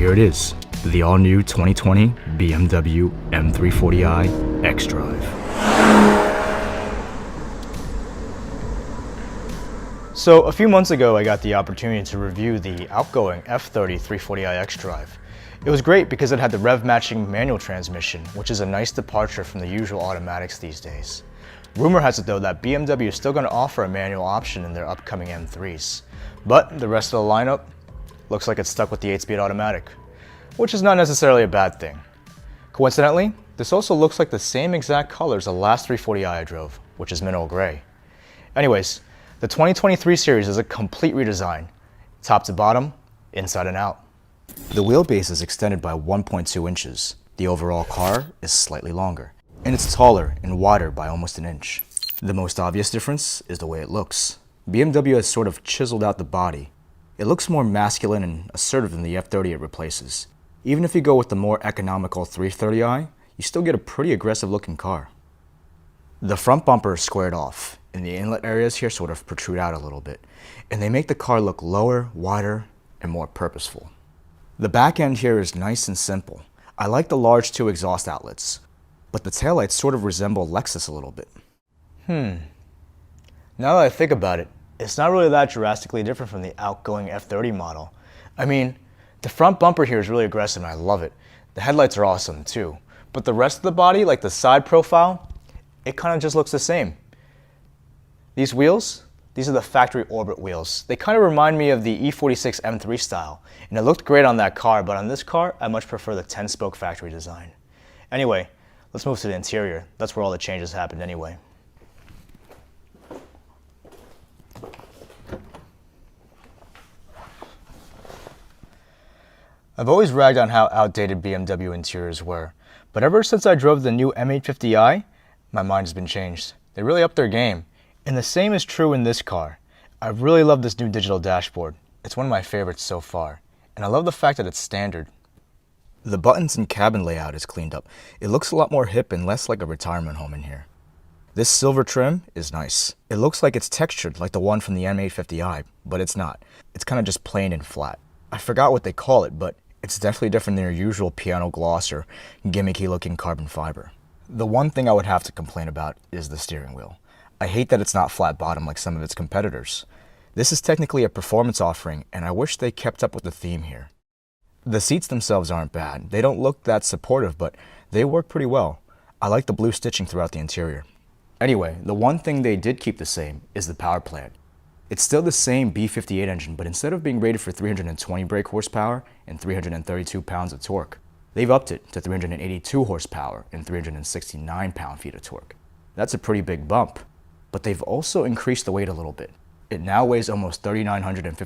here it is, the all-new 2020 BMW M340i xDrive. So a few months ago, I got the opportunity to review the outgoing F30 340i xDrive. It was great because it had the rev-matching manual transmission, which is a nice departure from the usual automatics these days. Rumor has it though that BMW is still going to offer a manual option in their upcoming M3s, but the rest of the lineup looks like it's stuck with the 8-speed automatic, which is not necessarily a bad thing. Coincidentally, this also looks like the same exact color as the last 340i I drove, which is mineral gray. Anyways, the 2023 series is a complete redesign, top to bottom, inside and out. The wheelbase is extended by 1.2 inches. The overall car is slightly longer, and it's taller and wider by almost an inch. The most obvious difference is the way it looks. BMW has sort of chiseled out the body. It looks more masculine and assertive than the F30 it replaces. Even if you go with the more economical 330i, you still get a pretty aggressive looking car. The front bumper is squared off, and the inlet areas here sort of protrude out a little bit, and they make the car look lower, wider, and more purposeful. The back end here is nice and simple. I like the large 2 exhaust outlets, but the taillights sort of resemble Lexus a little bit. Now that I think about it, it's not really that drastically different from the outgoing F30 model. I mean, the front bumper here is really aggressive and I love it. The headlights are awesome too, but the rest of the body, like the side profile, it kind of just looks the same. These wheels, these are the factory orbit wheels. They kind of remind me of the E46 M3 style, and it looked great on that car, but on this car, I much prefer the 10-spoke factory design. Anyway, let's move to the interior. That's where all the changes happened anyway. I've always ragged on how outdated BMW interiors were, but ever since I drove the new M850i, my mind has been changed. They really upped their game, and the same is true in this car. I really love this new digital dashboard. It's one of my favorites so far, and I love the fact that it's standard. The buttons and cabin layout is cleaned up. It looks a lot more hip and less like a retirement home in here. This silver trim is nice. It looks like it's textured like the one from the M850i, but it's not. It's kind of just plain and flat. I forgot what they call it, but it's definitely different than your usual piano gloss or gimmicky looking carbon fiber. The one thing I would have to complain about is the steering wheel. I hate that it's not flat bottom like some of its competitors. This is technically a performance offering, and I wish they kept up with the theme here. The seats themselves aren't bad. They don't look that supportive, but they work pretty well. I like the blue stitching throughout the interior. Anyway, the one thing they did keep the same is the power plant. It's still the same B58 engine, but instead of being rated for 320 brake horsepower and 332 pounds of torque, they've upped it to 382 horsepower and 369 pound-feet of torque. That's a pretty big bump, but they've also increased the weight a little bit. It now weighs almost 3,950